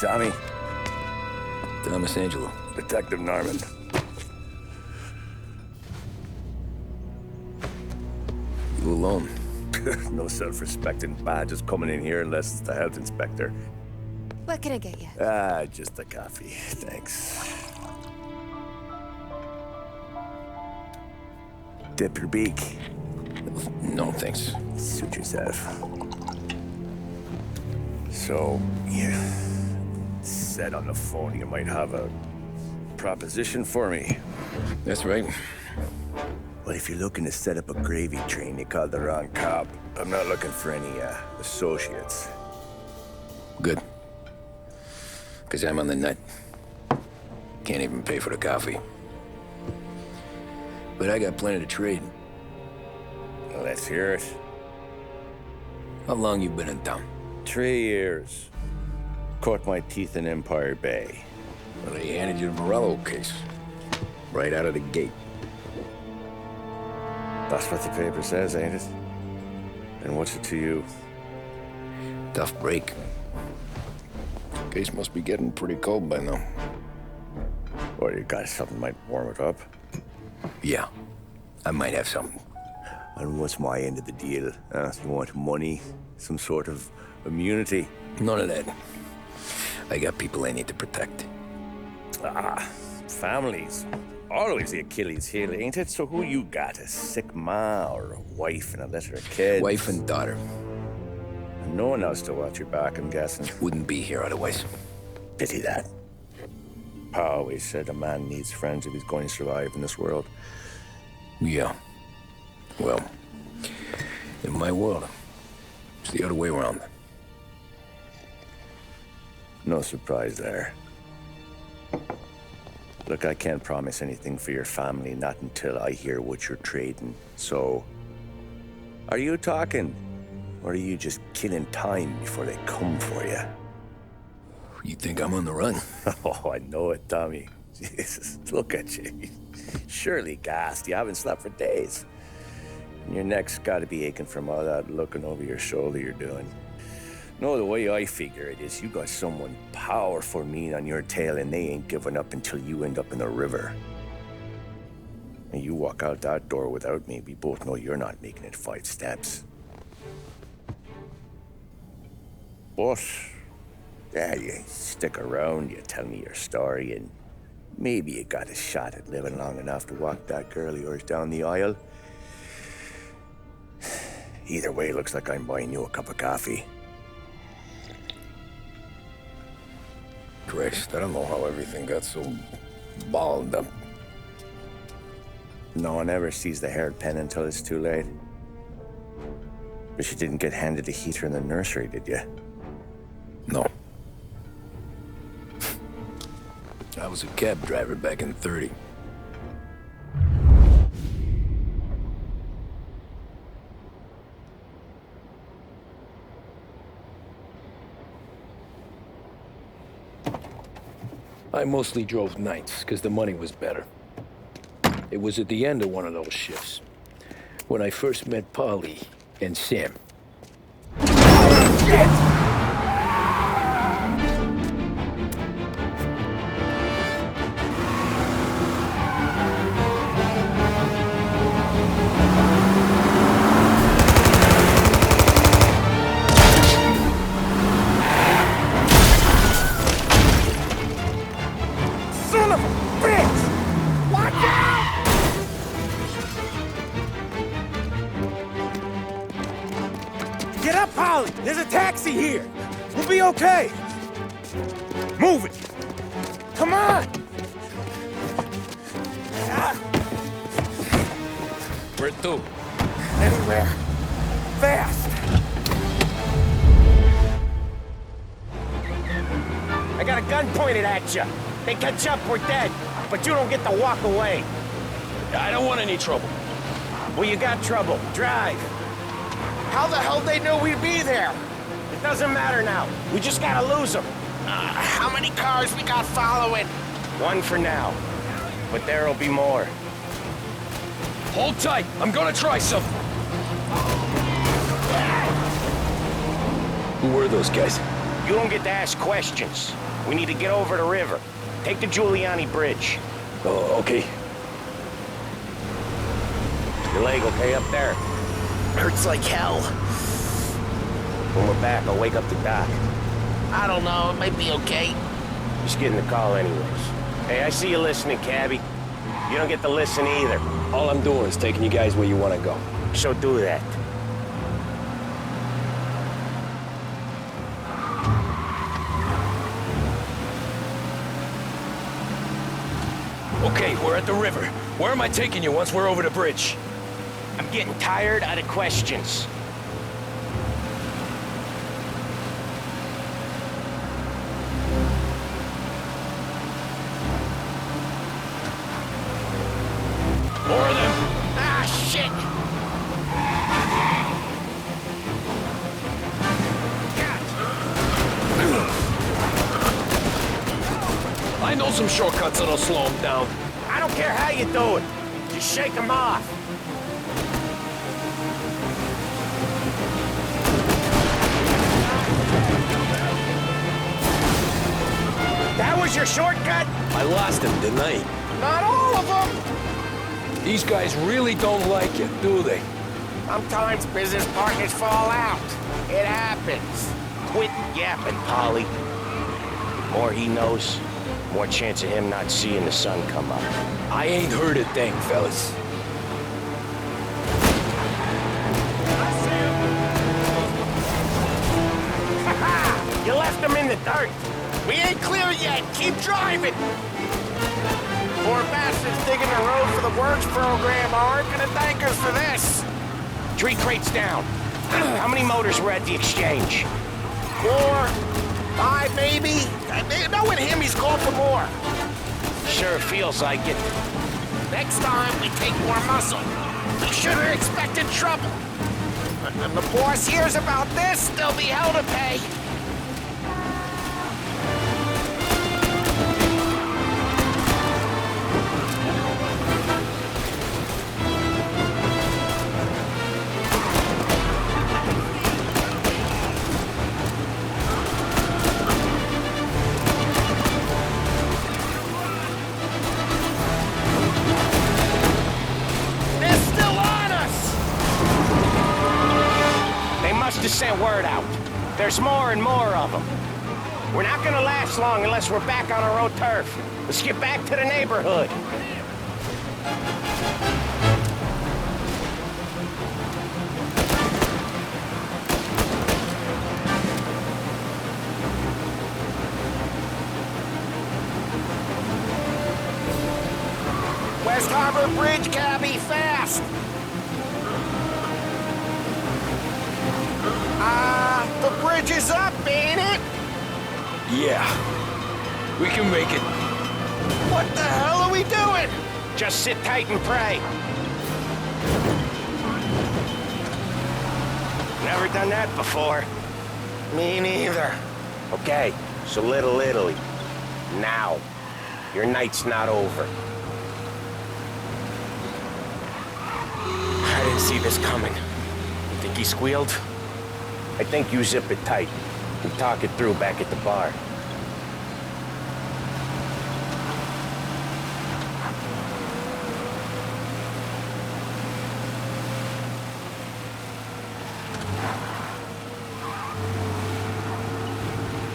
Tommy. Thomas Angelo. Detective Norman. You alone? No self-respecting badges coming in here unless it's the health inspector. What can I get you? Just a coffee. Thanks. Dip your beak. No, thanks. Suit yourself. So, you said on the phone you might have a proposition for me. That's right. Well, if you're looking to set up a gravy train, you called the wrong cop. I'm not looking for any, associates. Good. Because I'm on the nut. Can't even pay for the coffee. But I got plenty to trade. Well, let's hear it. How long you been in town? 3 years. Caught my teeth in Empire Bay. Well, they handed you the Morello case. Right out of the gate. That's what the paper says, ain't it? And what's it to you? Tough break. Case must be getting pretty cold by now. Or you got something might warm it up? Yeah, I might have something. And what's my end of the deal? You want money? Some sort of immunity? None of that. I got people I need to protect. Families. Always the Achilles heel, ain't it? So who you got? A sick ma or a wife and a litter of kids? Wife and daughter. And no one else to watch your back, I'm guessing. Wouldn't be here otherwise. Pity that. Pa always said a man needs friends if he's going to survive in this world. Yeah. Well, in my world, it's the other way around. No surprise there. Look, I can't promise anything for your family, not until I hear what you're trading. So, are you talking? Or are you just killing time before they come for you? You think I'm on the run? Oh, I know it, Tommy. Jesus, look at you. Surely gassed. You haven't slept for days. And your neck's got to be aching from all that looking over your shoulder you're doing. No, the way I figure it is you got someone powerful mean on your tail and they ain't giving up until you end up in the river. And you walk out that door without me, we both know you're not making it 5 steps. But, yeah, you stick around, you tell me your story, and maybe you got a shot at living long enough to walk that girl of yours down the aisle. Either way, looks like I'm buying you a cup of coffee. Christ, I don't know how everything got so balled up. No one ever sees the haired pen until it's too late. But you didn't get handed a heater in the nursery, did you? No. I was a cab driver back in '30. I mostly drove nights, because the money was better. It was at the end of one of those shifts, when I first met Polly and Sam. Shit! Get up, Polly! There's a taxi here! We'll be okay! Move it! Come on! Where to? Anywhere. Fast! I got a gun pointed at you. They catch up, we're dead. But you don't get to walk away. I don't want any trouble. Well, you got trouble. Drive. How the hell they knew we'd be there? It doesn't matter now. We just gotta lose them. How many cars we got following? One for now. But there'll be more. Hold tight. I'm gonna try something. Who were those guys? You don't get to ask questions. We need to get over the river. Take the Giuliani Bridge. Oh, okay. Your leg okay up there? Hurts like hell. When we're back, I'll wake up the doc. I don't know, it might be okay. Just getting the call anyways. Hey, I see you listening, cabbie. You don't get to listen either. All I'm doing is taking you guys where you want to go. So do that. Okay, we're at the river. Where am I taking you once we're over the bridge? I'm getting tired of the questions. More of them. Ah, shit! I know some shortcuts that'll slow them down. I don't care how you do it. Just shake them off. That was your shortcut? I lost him, didn't I? Not all of them! These guys really don't like you, do they? Sometimes business partners fall out. It happens. Quit yapping, Polly. More he knows, more chance of him not seeing the sun come up. I ain't heard a thing, fellas. You left him in the dirt. We ain't clear yet. Keep driving. Poor bastards digging the road for the works program aren't gonna thank us for this. 3 crates down. How many motors were at the exchange? 4, 5 maybe? Knowing him, he's called for more. Sure feels like it. Next time, we take more muscle. We should have expected trouble. When the boss hears about this, there'll be hell to pay. Sent word out. There's more and more of them. We're not gonna last long unless we're back on our own turf. Let's get back to the neighborhood. West Harbor Bridge, cabbie, fast! The bridge is up, ain't it? Yeah. We can make it. What the hell are we doing? Just sit tight and pray. Never done that before. Me neither. Okay, so Little Italy. Now. Your night's not over. I didn't see this coming. You think he squealed? I think you zip it tight. We talk it through back at the bar.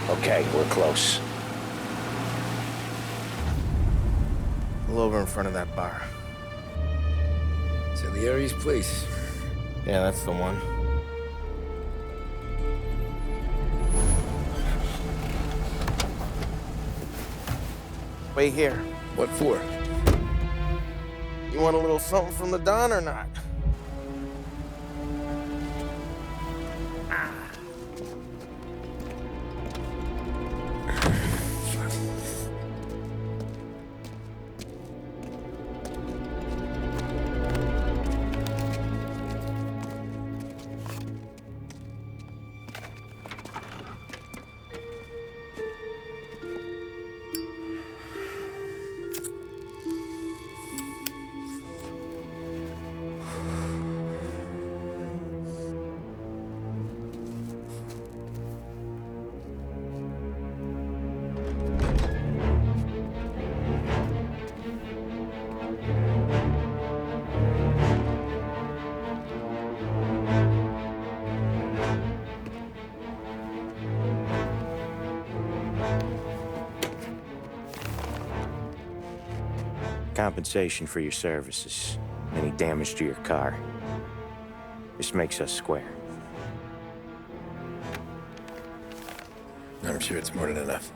Okay, we're close. Pull over in front of that bar. Salieri's place. Yeah, that's the one. Wait here. What for? You want a little something from the Don or not? Compensation for your services. Any damage to your car. This makes us square. I'm sure it's more than enough.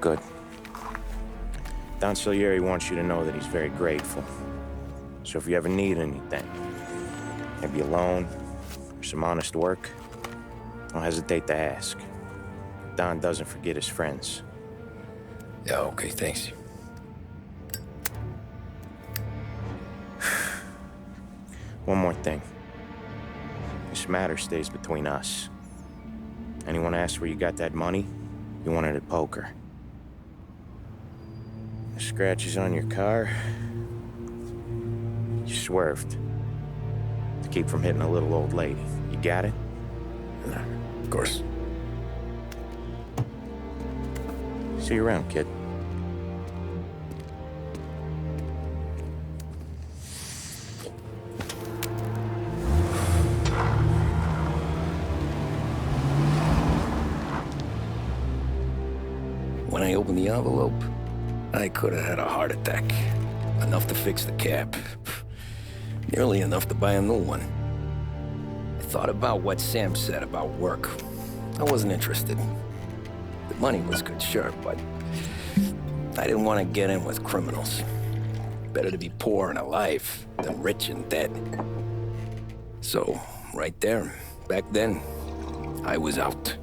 Good. Don Salieri wants you to know that he's very grateful. So if you ever need anything, maybe a loan or some honest work, don't hesitate to ask. Don doesn't forget his friends. Yeah, okay, thanks. One more thing. This matter stays between us. Anyone asks where you got that money, you won it at poker. The scratches on your car, you swerved to keep from hitting a little old lady. You got it? Of course. See you around, kid. When I opened the envelope, I could have had a heart attack. Enough to fix the cab. Nearly enough to buy a new one. I thought about what Sam said about work. I wasn't interested. The money was good, sure, but I didn't want to get in with criminals. Better to be poor and alive than rich and dead. So, right there, back then, I was out.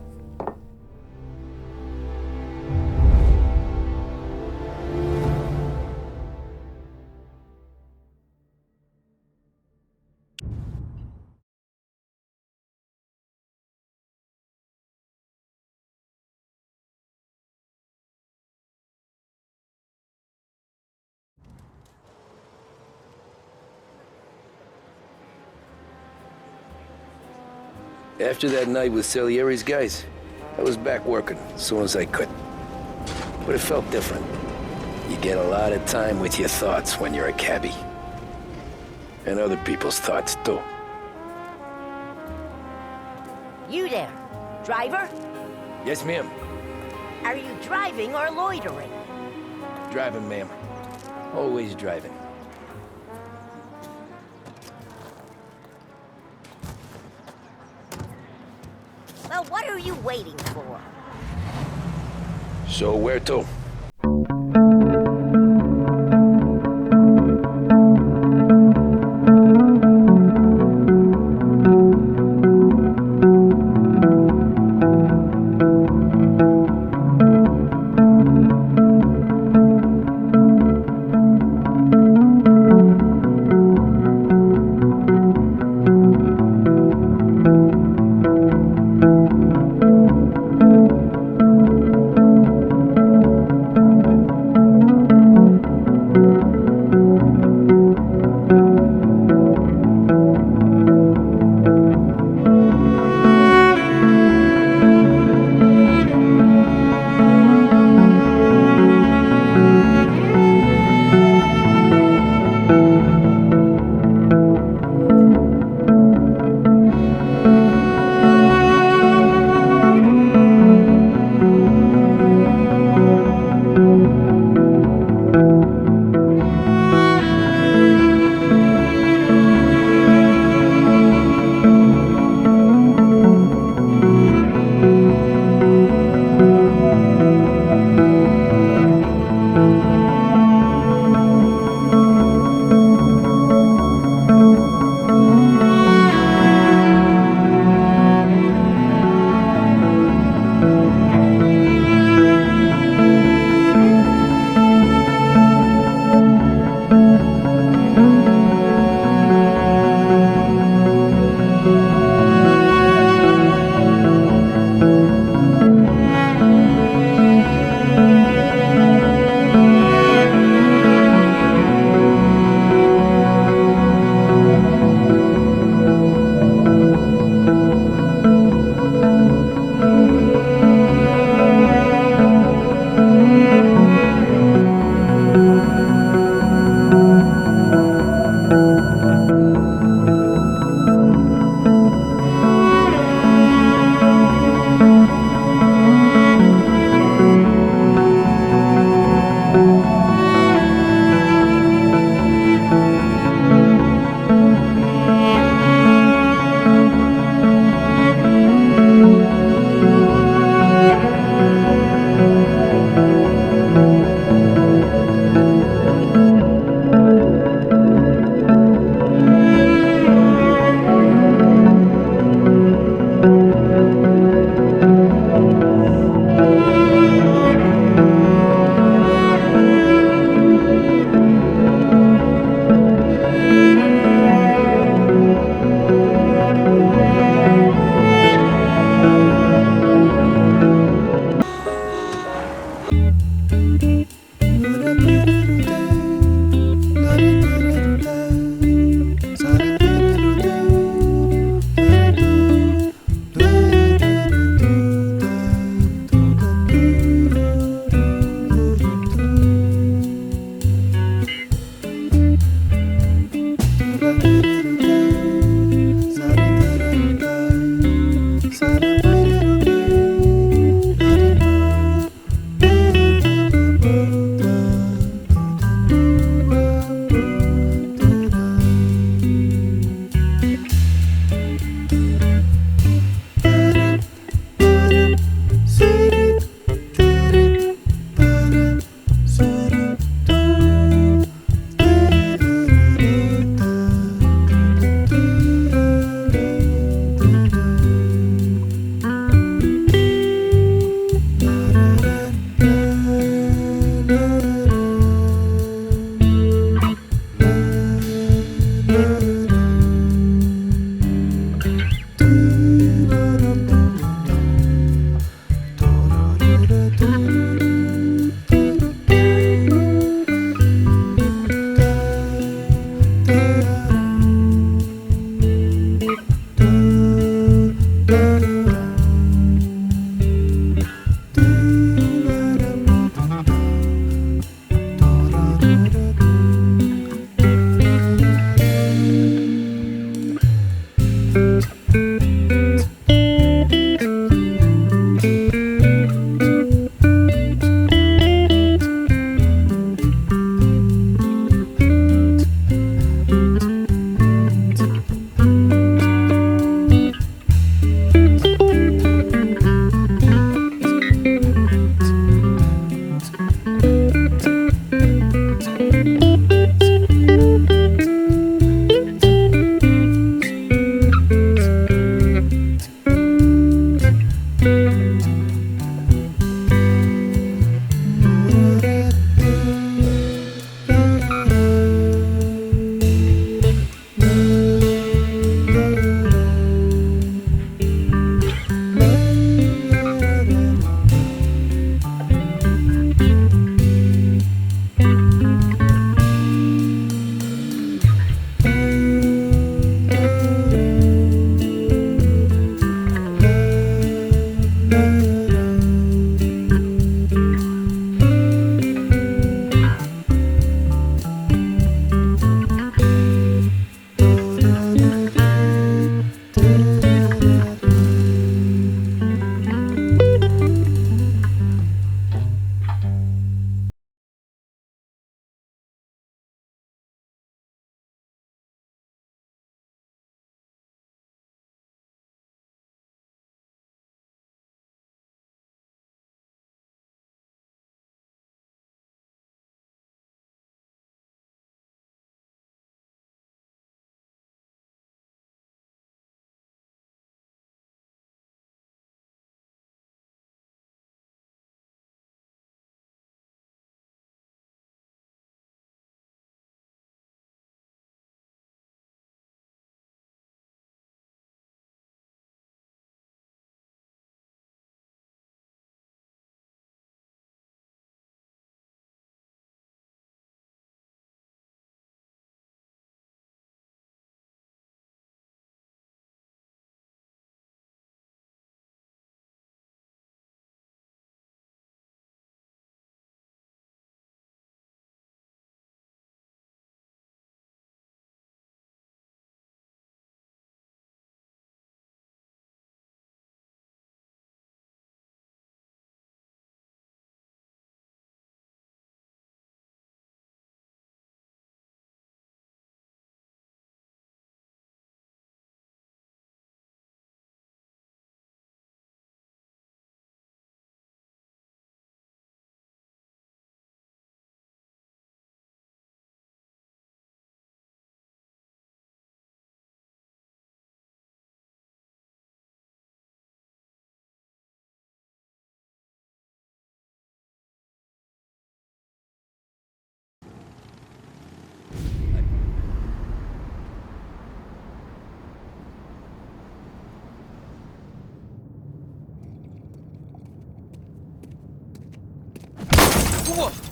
After that night with Salieri's guys, I was back working as soon as I could. But it felt different. You get a lot of time with your thoughts when you're a cabbie. And other people's thoughts, too. You there, driver? Yes, ma'am. Are you driving or loitering? Driving, ma'am. Always driving. Well, what are you waiting for? So where to?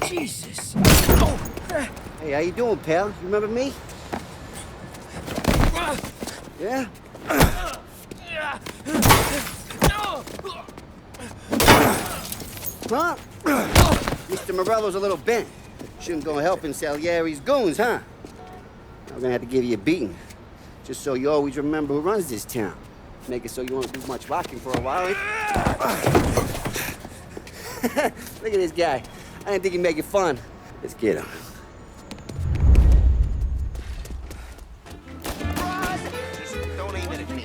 Jesus. Hey, how you doing, pal? You remember me? Yeah? Huh? Mr. Morello's a little bent. Shouldn't go helping Salieri's goons, huh? I'm gonna have to give you a beating. Just so you always remember who runs this town. Make it so you won't do much rocking for a while. Look at this guy. I didn't think he'd make it fun. Let's get him. Don't aim it at me.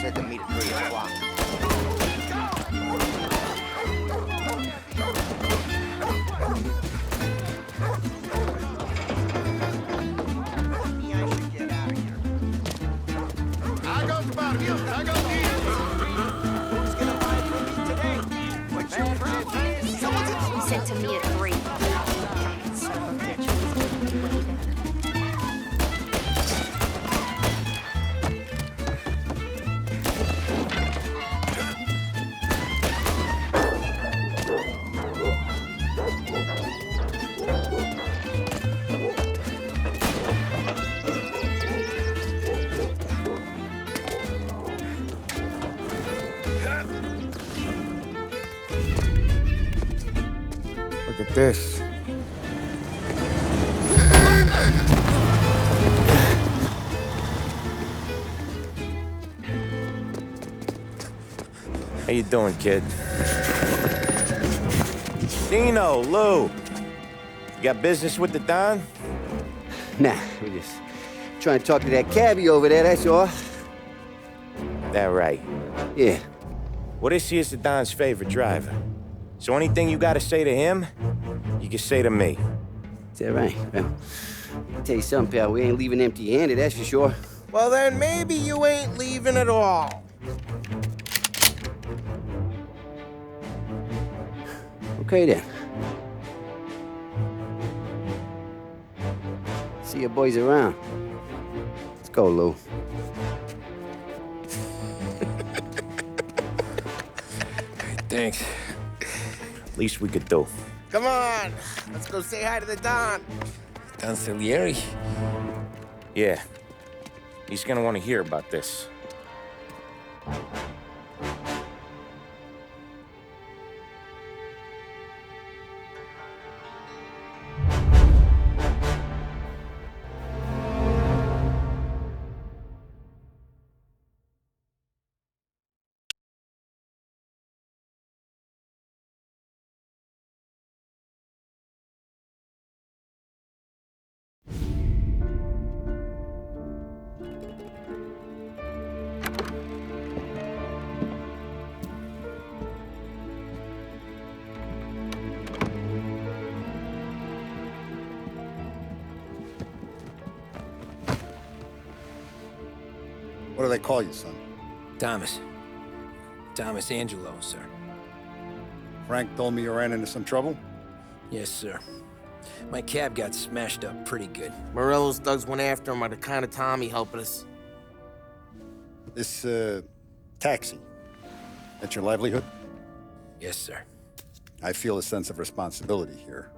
Said to meet at 3 o'clock. I got the bottom, you. I got the Who's gonna buy from me today? What's your problem? He said to me at 3. Son of a bitch. Way better. Look at this. How you doing, kid? Dino, Lou. You got business with the Don? Nah, we just trying to talk to that cabbie over there, that's all. That right. Yeah. Well, this here's the Don's favorite driver. So anything you gotta say to him, you can say to me. Is that right? Well, I'll tell you something, pal. We ain't leaving empty-handed, that's for sure. Well, then maybe you ain't leaving at all. Okay, then. See your boys around. Let's go, Lou. Thanks. Least we could do. Come on, let's go say hi to the Don. Don Salieri? Yeah. He's gonna want to hear about this. What do they call you, son? Thomas. Thomas Angelo, sir. Frank told me you ran into some trouble? Yes, sir. My cab got smashed up pretty good. Morello's thugs went after him on account of Tommy helping us. This, taxi, that's your livelihood? Yes, sir. I feel a sense of responsibility here.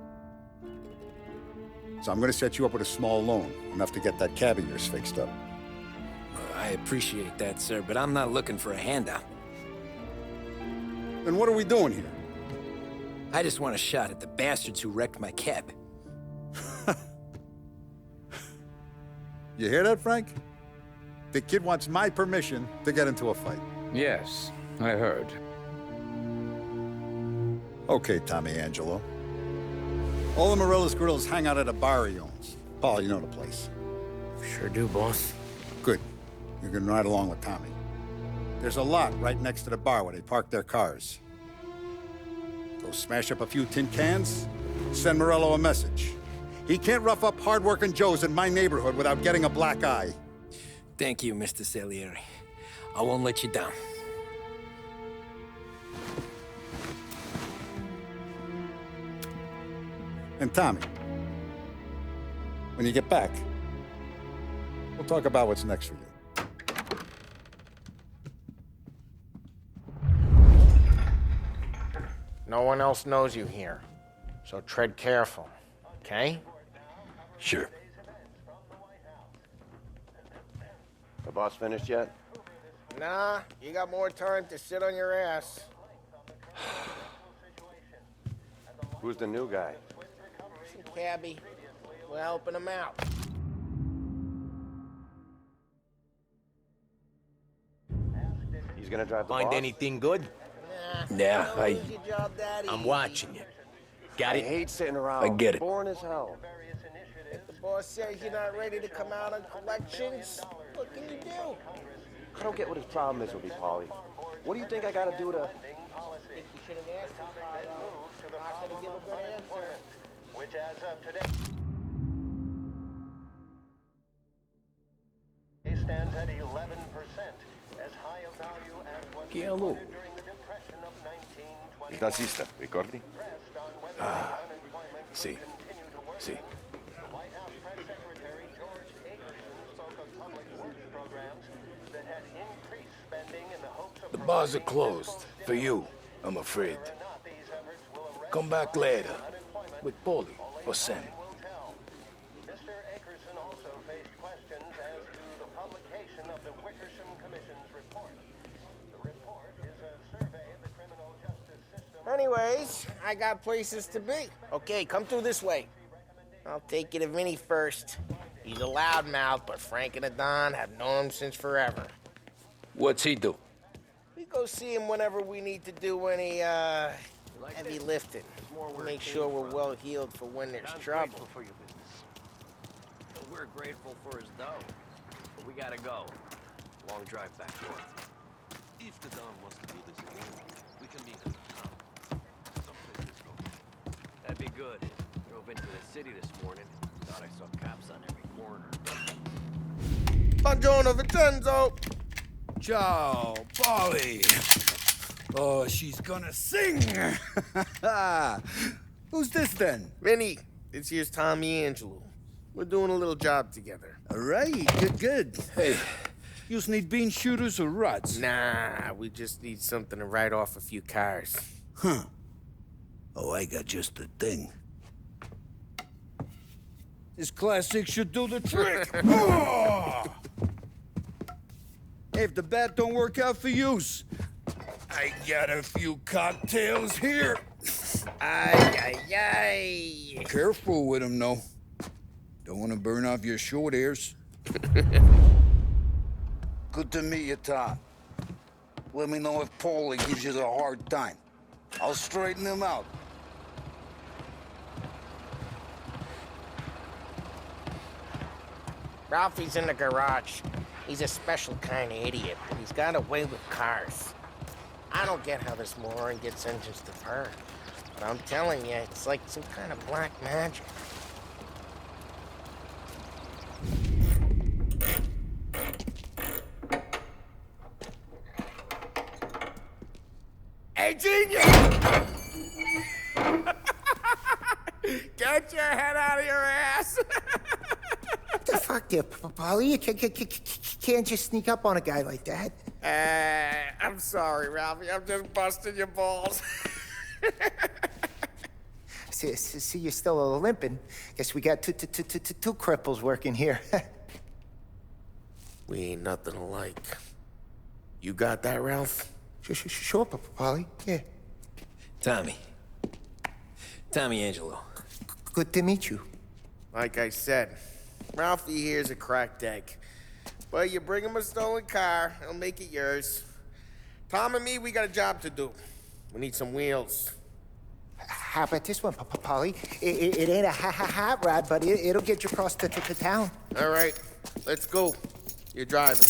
So I'm gonna set you up with a small loan, enough to get that cab of yours fixed up. I appreciate that, sir, but I'm not looking for a handout. Then what are we doing here? I just want a shot at the bastards who wrecked my cab. You hear that, Frank? The kid wants my permission to get into a fight. Yes, I heard. Okay, Tommy Angelo. All the Morello's girls hang out at a bar he owns. Paul, you know the place. Sure do, boss. Good. You're gonna ride along with Tommy. There's a lot right next to the bar where they park their cars. Go smash up a few tin cans, send Morello a message. He can't rough up hard-working Joes in my neighborhood without getting a black eye. Thank you, Mr. Salieri. I won't let you down. And Tommy, when you get back, we'll talk about what's next for you. No one else knows you here. So tread careful, okay? Sure. The boss finished yet? Nah, you got more time to sit on your ass. Who's the new guy? Some cabbie. We're helping him out. He's gonna drive the Find boss? anything good? Yeah, Don't lose your job that I'm easy. watching you. Got I it? hate sitting around. I get it. Boring as hell. If the boss says you're not ready to come out on collections, what can you do? I don't get what his problem is with me, Paulie. What do you think I gotta do to... Think you should have asked him, Carlo. Not gonna give a good answer. Which as of today stands at 11%, as high a value as was Chiaro. during the Depression of 1920. Il tassista, ricordi? Sì. Sì. White House Press Secretary George Akerson spoke of public works programs that had increased spending in the hopes of The bars are closed. For you, I'm afraid. Come back later. With Paulie or Sam. Mr. Akerson also faced questions as to the publication of the Wickersham Commission's report. The report is a survey of the criminal justice system. Anyways, I got places to be. Okay, come through this way. I'll take you to Vinny first. He's a loudmouth, but Frank and the Don have known him since forever. What's he do? We go see him whenever we need to do any, heavy lifting. Make sure we're well healed for when there's trouble. For your business. We're grateful for his dough. But we gotta go. Long drive back north. If the Don wants to do this again, we can meet him in town. Someplace is going. That'd be good. Drove into the city this morning. Thought I saw cops on every corner. Buongiorno, Vincenzo! Ciao, Polly. Oh, she's gonna sing. Who's this then? Vinny, this here's Tommy Angelo. We're doing a little job together. All right, good. Hey, you need bean shooters or rods? Nah, we just need something to write off a few cars. Huh. Oh, I got just the thing. This classic should do the trick. Oh! Hey, if the bat don't work out for yous, I got a few cocktails here. Ay, ay, ay. Careful with them, though. Don't want to burn off your short hairs. Good to meet you, Tom. Let me know if Paulie gives you a hard time. I'll straighten him out. Ralphie's in the garage. He's a special kind of idiot. He's got a way with cars. I don't get how this moron gets engines to burn. But I'm telling you, it's like some kind of black magic. Hey, genius! Get your head out of your ass! What the fuck there, Polly? You can't just sneak up on a guy like that. I'm sorry, Ralphie. I'm just busting your balls. See, you're still limping. Guess we got two cripples working here. We ain't nothing alike. You got that, Ralph? Sure, Polly. Yeah. Tommy Angelo. Good to meet you. Like I said, Ralphie here's a cracked egg. But you bring him a stolen car, he'll make it yours. Tom and me, we got a job to do. We need some wheels. How about this one, Polly? It ain't a hot rod, but it'll get you across to town. All right, let's go. You're driving.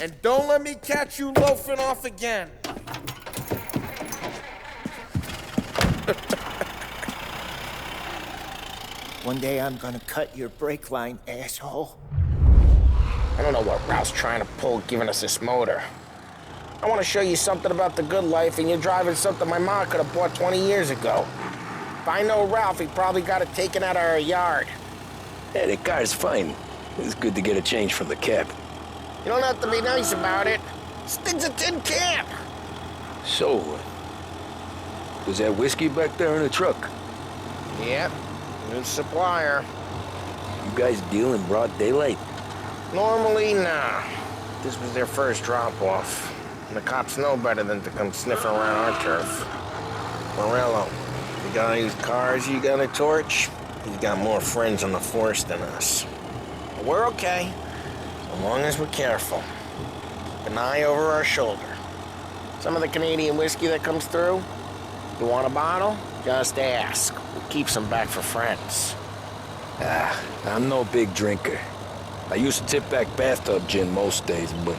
And don't let me catch you loafing off again. One day I'm gonna cut your brake line, asshole. I don't know what Ralph's trying to pull giving us this motor. I want to show you something about the good life, and you're driving something my mom could have bought 20 years ago. If I know Ralph, he probably got it taken out of our yard. Yeah, the car's fine. It's good to get a change from the cab. You don't have to be nice about it. This thing's a tin can. So, was that whiskey back there in the truck? Yep, new supplier. You guys deal in broad daylight? Normally, nah. This was their first drop-off. The cops know better than to come sniffing around our turf. Morello, the guy whose cars you got a torch, he's got more friends on the force than us. But we're okay, as long as we're careful. Keep an eye over our shoulder. Some of the Canadian whiskey that comes through, you want a bottle? Just ask. We'll keep some back for friends. I'm no big drinker. I used to tip back bathtub gin most days, but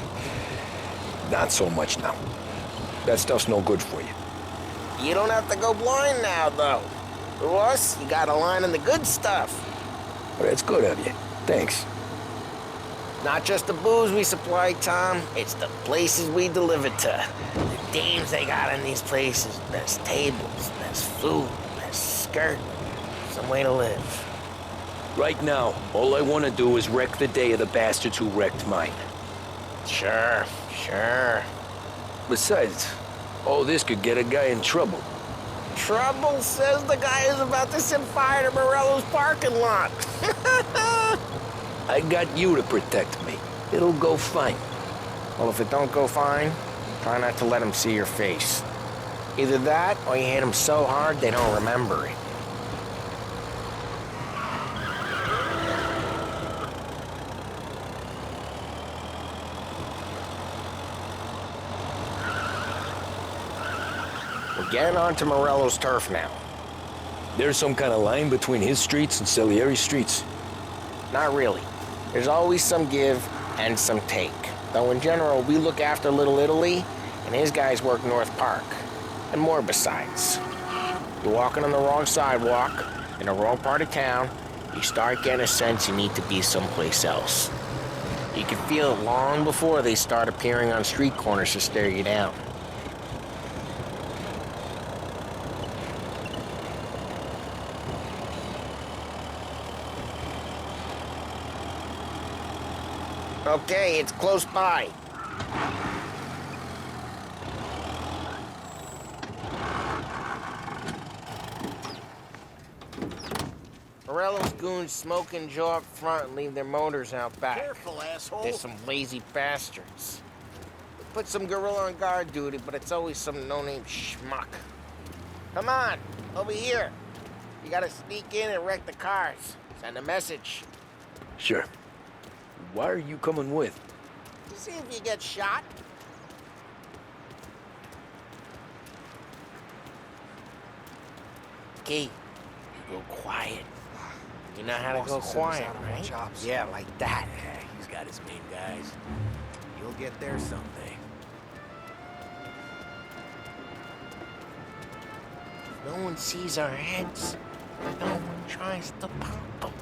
not so much now. That stuff's no good for you. You don't have to go blind now, though. To us, you got a line on the good stuff. Well, that's good of you. Thanks. Not just the booze we supply, Tom. It's the places we deliver to. The dames they got in these places. There's tables, there's food, there's skirt. Some way to live. Right now, all I want to do is wreck the day of the bastards who wrecked mine. Sure. Besides, all this could get a guy in trouble. Trouble, says the guy who's about to set fire to Morello's parking lot. I got you to protect me. It'll go fine. Well, if it don't go fine, try not to let them see your face. Either that, or you hit them so hard they don't remember it. We're getting onto Morello's turf now. There's some kind of line between his streets and Salieri's streets? Not really. There's always some give and some take. Though in general, we look after Little Italy, and his guys work North Park. And more besides. You're walking on the wrong sidewalk, in the wrong part of town, you start getting a sense you need to be someplace else. You can feel it long before they start appearing on street corners to stare you down. Okay, it's close by. Morello's goons smoke and jaw up front and leave their motors out back. Careful, asshole. They're some lazy bastards. We put some gorilla on guard duty, but it's always some no-name schmuck. Come on, over here. You gotta sneak in and wreck the cars. Send a message. Sure. Why are you coming with? To see if you get shot. Key, you go quiet. You know how to go quiet, right? Yeah, like that. Yeah, he's got his main guys. You'll get there someday. No one sees our heads. No one tries to pop them.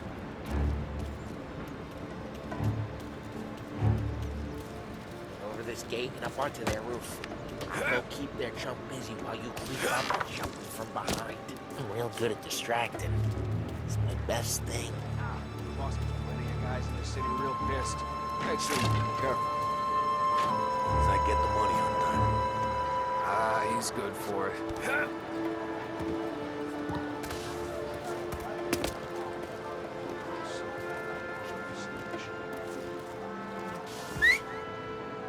Over this gate and up onto their roof. I'll go keep their chump busy while you creep up and jump from behind. I'm real good at distracting. It's my best thing. Boss gets plenty of guys in the city real pissed. Make sure you be careful. As I get the money on time. Ah, he's good for it.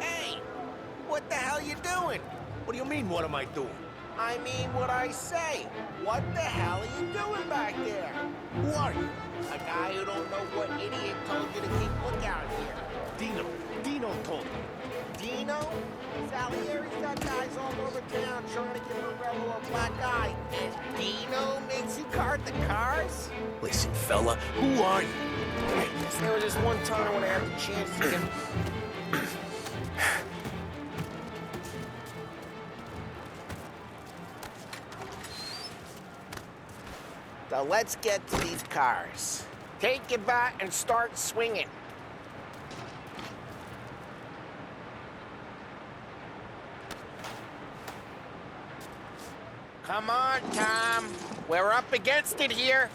Hey! What the hell you doing? What do you mean, what am I doing? I mean what I say. What the hell are you doing back there? Who are you? A guy who don't know what idiot told you to keep lookout here. Dino told me. Dino? Salieri's got guys all over town trying to give Morello a black eye. And Dino makes you cart the cars? Listen, fella, who are you? I guess there was this one time when I had the chance to get... So let's get to these cars. Take your bat and start swinging. Come on, Tom. We're up against it here.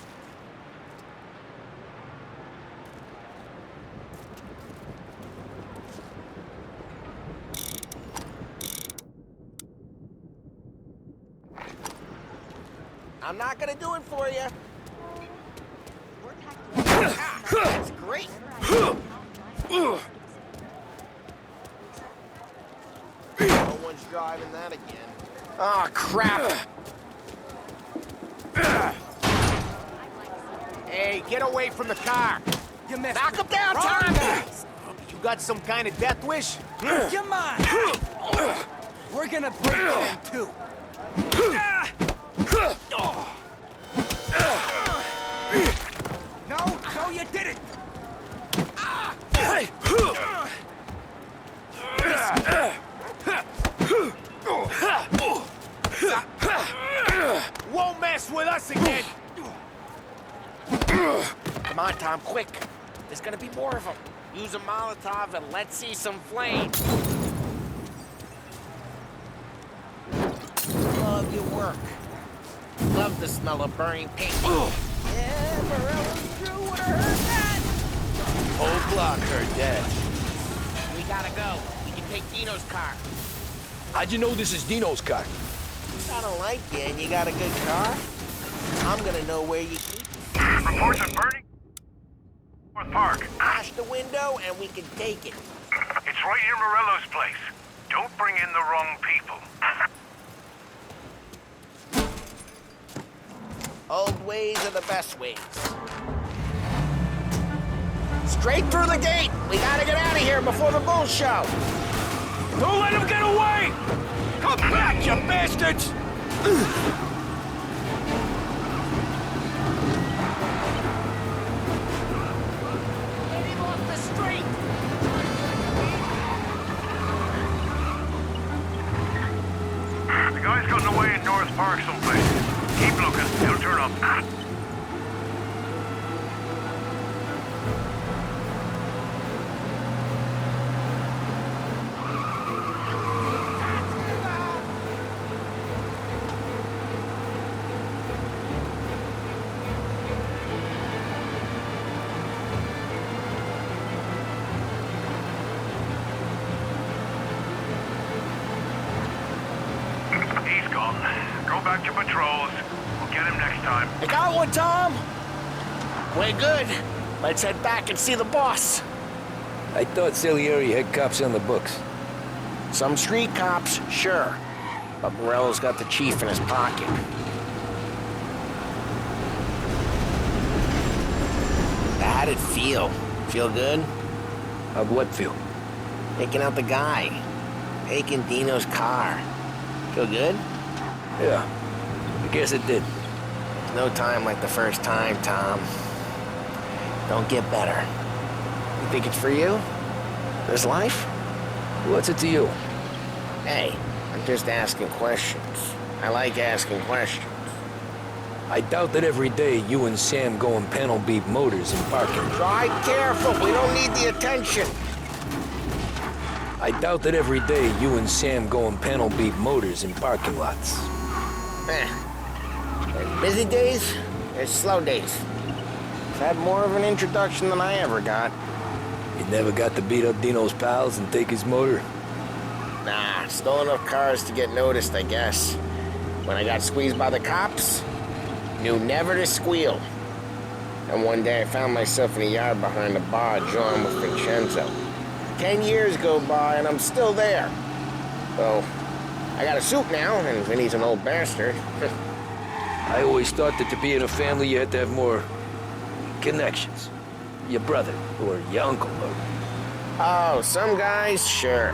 I'm not gonna do it for you. That's great. No one's driving that again. Oh, crap. Hey, get away from the car. You missed. Knock him down, Tom. You got some kind of death wish? Come on! We're gonna break them too. No, you didn't! Won't mess with us again! Come on, Tom, quick. There's gonna be more of them. Use a Molotov and let's see some flames. Love your work. Love the smell of burning paint. Yeah, Morello's crew would have heard that. Whole block are dead. We gotta go. We can take Dino's car. How'd you know this is Dino's car? I don't like you and you got a good car. I'm gonna know where you keep it. Reports of burning North Park. Smash the window and we can take it. It's right near Morello's place. Don't bring in the wrong people. Old ways are the best ways. Straight through the gate! We gotta get out of here before the bull show! Don't let him get away! Come back, you bastards! Get him off the street! The guy's gotten away in North Park someplace. Keep looking. He'll turn up. He's gone. Go back to patrols. We'll get him next time. I got one, Tom! We're good. Let's head back and see the boss. I thought Salieri had cops on the books. Some street cops, sure. But Morello's got the chief in his pocket. How'd it feel? Feel good? How'd what feel? Taking out the guy. Taking Dino's car. Feel good? Yeah, I guess it did. No time like the first time, Tom. Don't get better. You think it's for you? This life? What's it to you? Hey, I'm just asking questions. I like asking questions. I doubt that every day you and Sam go and panel beat motors in parking. Drive careful, we don't need the attention. I doubt that every day you and Sam go and panel beat motors in parking lots. There's busy days, there's slow days. I've had more of an introduction than I ever got. You never got to beat up Dino's pals and take his motor? Nah, stole enough cars to get noticed, I guess. When I got squeezed by the cops, knew never to squeal. And one day I found myself in a yard behind a bar joined with Vincenzo. 10 years go by and I'm still there. So, I got a suit now, and Vinny's an old bastard. I always thought that to be in a family you had to have more connections. Your brother, or your uncle, or... Oh, some guys, sure.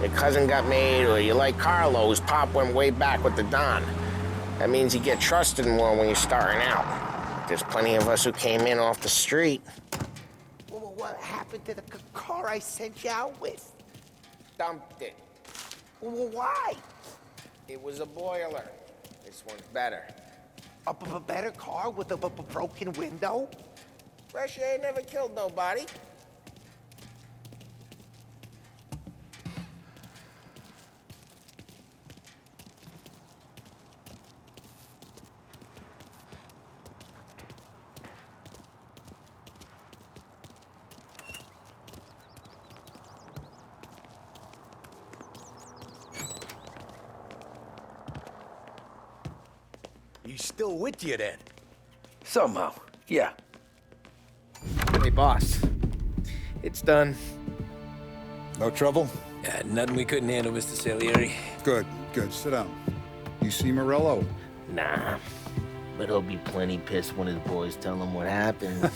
Your cousin got made, or you like Carlos, Pop went way back with the Don. That means you get trusted more when you're starting out. There's plenty of us who came in off the street. Well, what happened to the car I sent you out with? Dumped it. Well, why? It was a boiler. This one's better. A better car with a broken window? Fresh air never killed nobody. You he's still with you then. Somehow, yeah. Hey, boss. It's done. No trouble? Yeah, nothing we couldn't handle, Mr. Salieri. Good, good. Sit down. You see Morello? Nah. But he'll be plenty pissed when his boys tell him what happened.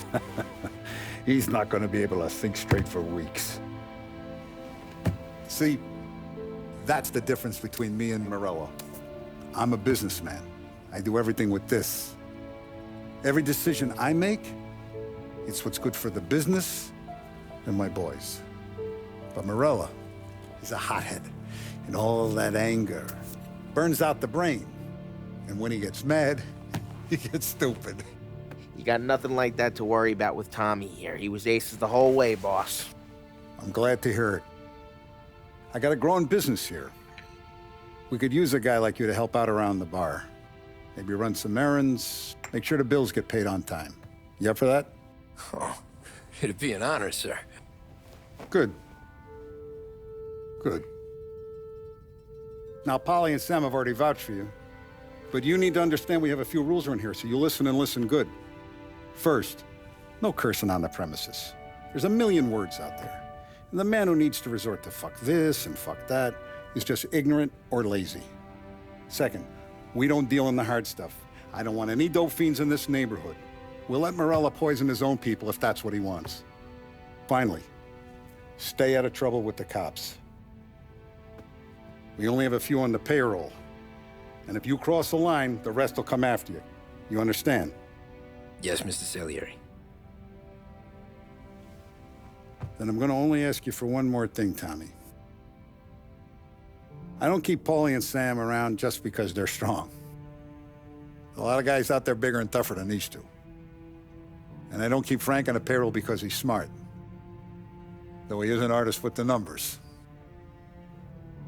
He's not going to be able to think straight for weeks. See, that's the difference between me and Morello. I'm a businessman. I do everything with this. Every decision I make, it's what's good for the business and my boys. But Morello, he's a hothead. And all that anger burns out the brain. And when he gets mad, he gets stupid. You got nothing like that to worry about with Tommy here. He was aces the whole way, boss. I'm glad to hear it. I got a growing business here. We could use a guy like you to help out around the bar. Maybe run some errands, make sure the bills get paid on time. You up for that? Oh, it'd be an honor, sir. Good. Good. Now, Polly and Sam have already vouched for you. But you need to understand we have a few rules around here, so you listen and listen good. First, no cursing on the premises. There's a million words out there. And the man who needs to resort to fuck this and fuck that is just ignorant or lazy. Second, we don't deal in the hard stuff. I don't want any dope fiends in this neighborhood. We'll let Morello poison his own people if that's what he wants. Finally, stay out of trouble with the cops. We only have a few on the payroll. And if you cross the line, the rest will come after you. You understand? Yes, Mr. Salieri. Then I'm going to only ask you for one more thing, Tommy. I don't keep Paulie and Sam around just because they're strong. A lot of guys out there bigger and tougher than these two. And I don't keep Frank on the payroll because he's smart. Though he is an artist with the numbers.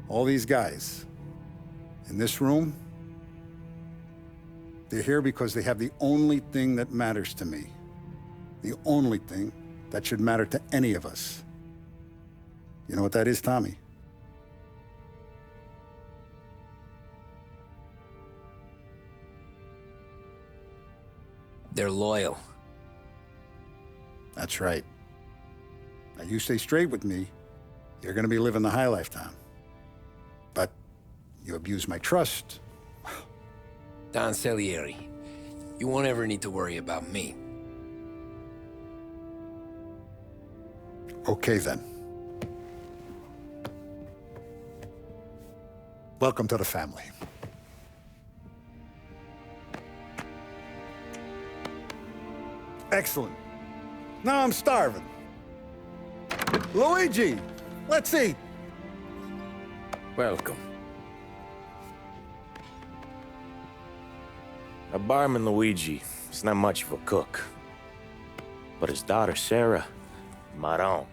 All these guys in this room, they're here because they have the only thing that matters to me. The only thing that should matter to any of us. You know what that is, Tommy? They're loyal. That's right. Now, you stay straight with me, you're gonna be living the high life, Tom. But you abuse my trust. Don Salieri, you won't ever need to worry about me. Okay, then. Welcome to the family. Excellent. Now I'm starving. Luigi, let's eat. Welcome. A barman Luigi is not much of a cook. But his daughter, Sarah, Maron.